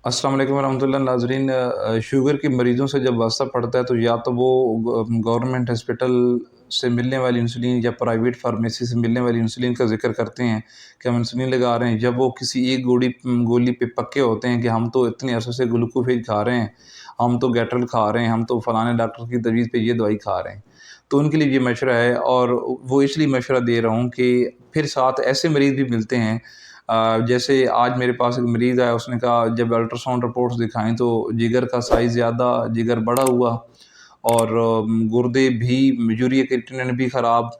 अस्सलाम वालेकुम वरहमतुल्लाह नाज़रीन। शुगर के मरीज़ों से जब वास्ता पड़ता है तो या तो वो गवर्नमेंट हॉस्पिटल से मिलने वाली इंसुलिन या प्राइवेट फार्मेसी से मिलने वाली इंसुलिन का ज़िक्र करते हैं कि हम इंसुलिन लगा रहे हैं। जब वो किसी एक गोली पे पक्के होते हैं कि हम तो इतने अरसे से ग्लूकोफेज खा रहे हैं, हम तो गैट्रल खा रहे हैं, हम तो फलाने डॉक्टर की तजवीज़ पे ये दवाई खा रहे हैं। तो उनके लिए ये मशवरा है, और वो इसलिए मशवरा दे रहा हूँ कि फिर साथ ऐसे मरीज़ भी मिलते हैं। जैसे आज मेरे पास एक मरीज़ आया, उसने कहा जब अल्ट्रासाउंड रिपोर्ट्स दिखाई तो जिगर का साइज़ ज़्यादा, जिगर बड़ा हुआ, और गुर्दे भी, यूरिया क्रिएटिनिन भी ख़राब,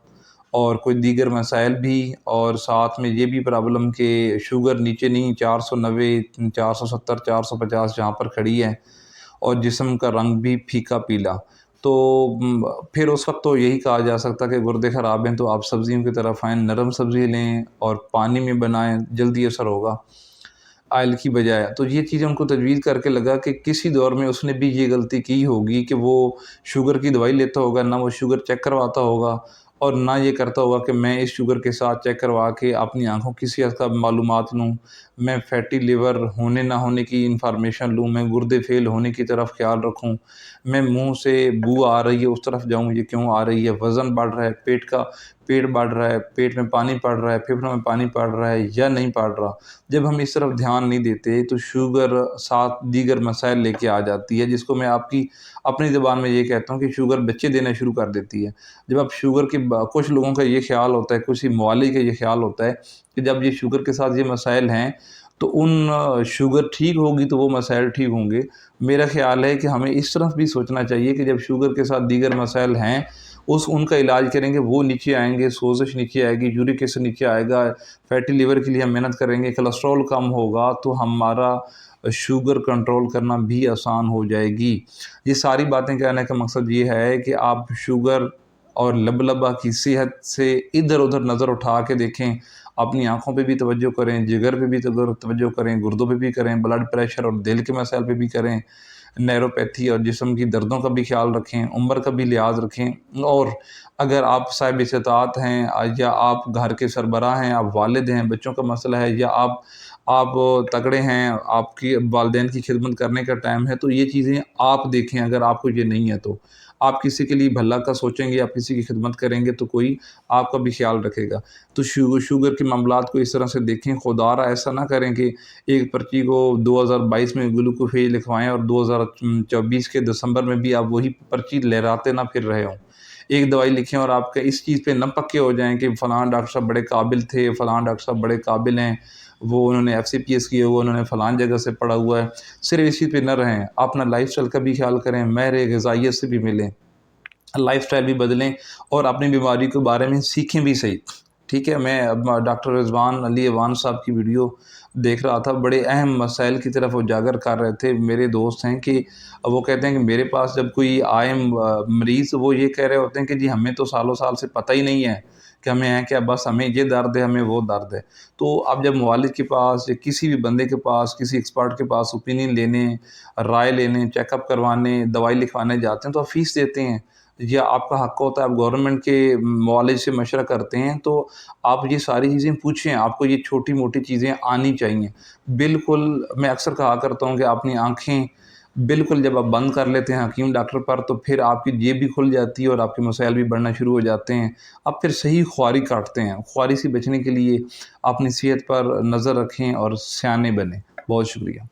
और कोई दीगर मसाइल भी, और साथ में ये भी प्रॉब्लम कि शुगर नीचे नहीं, 490, 470, 450 जहाँ पर खड़ी है, और जिस्म का रंग भी फीका पीला। तो फिर उस वक़्त तो यही कहा जा सकता है कि गुर्दे ख़राब हैं तो आप सब्ज़ियों की तरफ आएँ, नरम सब्ज़ी लें और पानी में बनाएँ, जल्दी असर होगा ऑयल की बजाय। तो ये चीज़ें उनको तजवीज़ करके लगा कि किसी दौर में उसने भी ये गलती की होगी कि वो शुगर की दवाई लेता होगा, ना वो शुगर चेक करवाता होगा, और ना ये करता होगा कि मैं इस शुगर के साथ चेक करवा के अपनी आँखों की सेहत का मालूमात लूँ, मैं फैटी लिवर होने ना होने की इन्फॉर्मेशन लूँ, मैं गुर्दे फ़ेल होने की तरफ ख़्याल रखूँ, मैं मुँह से बू आ रही है उस तरफ जाऊँ, ये क्यों आ रही है, वज़न बढ़ रहा है, पेट बढ़ रहा है, पेट में पानी पड़ रहा है, फेफड़ों में पानी पड़ रहा है या नहीं पड़ रहा। जब हम इस तरफ ध्यान नहीं देते तो शुगर साथ दीगर मसाइल लेके आ जाती है, जिसको मैं आपकी अपनी ज़बान में ये कहता हूँ कि शुगर बच्चे देना शुरू कर देती है। जब आप शुगर के कुछ लोगों का ये ख़्याल होता है, कुछ मवाली का ये ख़्याल होता है कि जब ये शुगर के साथ ये मसाइल हैं तो शुगर ठीक होगी तो वो मसाइल ठीक होंगे। मेरा ख़्याल है कि हमें इस तरफ भी सोचना चाहिए कि जब शुगर के साथ दीगर मसाइल हैं, उनका इलाज करेंगे, वो नीचे आएँगे, सोज़िश नीचे आएगी, यूरिक एसिड नीचे आएगा, फैटी लिवर के लिए हम मेहनत करेंगे, कोलेस्ट्रॉल कम होगा तो हमारा शुगर कंट्रोल करना भी आसान हो जाएगी। ये सारी बातें कहने का मकसद ये है कि आप शुगर और लबलबा की सेहत से इधर-उधर नज़र उठा के देखें, अपनी आँखों पे भी तवज्जो करें, जिगर पे भी तवज्जो करें, गुर्दों पे भी करें, ब्लड प्रेशर और दिल के मसाइल पे भी करें, नैरोपैथी और जिस्म की दर्दों का भी ख़्याल रखें, उम्र का भी लिहाज़ रखें। और अगर आप साहिब इस्तात हैं, या आप घर के सरबराह हैं, आप वालिद हैं, बच्चों का मसला है, या आप तगड़े हैं, आपकी वालिदैन की खिदमत करने का टाइम है, तो ये चीज़ें आप देखें। अगर आपको ये नहीं है तो आप किसी के लिए भला का सोचेंगे, आप किसी की खिदमत करेंगे तो कोई आपका भी ख़्याल रखेगा। तो शुगर के मामलात को इस तरह से देखें, खुदारा ऐसा ना करें कि एक पर्ची को 2022 में ग्लूकोफेज लिखवाएँ और 2024 के दिसंबर में भी आप वही पर्ची लहराते ना फिर रहे हों। एक दवाई लिखें और आपका इस चीज़ पे ना पक्के हो जाएँ कि फ़लाँ डॉक्टर साहब बड़े काबिल थे, फ़लाँ डॉक्टर साहब बड़े काबिल हैं, वो उन्होंने एफसीपीएस किए हुए, उन्होंने फ़लाँ जगह से पढ़ा हुआ है। सिर्फ़ इसी पे ना रहें, अपना लाइफ़स्टाइल का भी ख़्याल करें, माहिर ग़िज़ाइयत से भी मिलें, लाइफ़स्टाइल भी बदलें और अपनी बीमारी के बारे में सीखें भी सही। ठीक है, मैं अब डॉक्टर रिज़वान अली अवान साहब की वीडियो देख रहा था, बड़े अहम मसाइल की तरफ उजागर कर रहे थे। मेरे दोस्त हैं कि वो कहते हैं कि मेरे पास जब कोई आए मरीज़, वो ये कह रहे होते हैं कि जी हमें तो सालों साल से पता ही नहीं है कि हमें है क्या, बस हमें ये दर्द है, हमें वो दर्द है। तो अब जब मुआलिज के पास या किसी भी बंदे के पास, किसी एक्सपर्ट के पास ओपिनियन लेने, राय लेने, चेकअप करवाने, दवाई लिखवाने जाते हैं तो आप फ़ीस देते हैं, या आपका हक़ होता है, आप गवर्नमेंट के मुआलिज से मशवरा करते हैं, तो आप ये सारी चीज़ें पूछें, आपको ये छोटी-मोटी चीज़ें आनी चाहिए। बिल्कुल, मैं अक्सर कहा करता हूँ कि अपनी आँखें बिल्कुल जब आप बंद कर लेते हैं हकीम डॉक्टर पर, तो फिर आपकी जेब भी खुल जाती है और आपके मसाइल भी बढ़ना शुरू हो जाते हैं। आप फिर सही ख्वारी काटते हैं। ख्वारी से बचने के लिए अपनी सेहत पर नज़र रखें और सयाने बनें। बहुत शुक्रिया।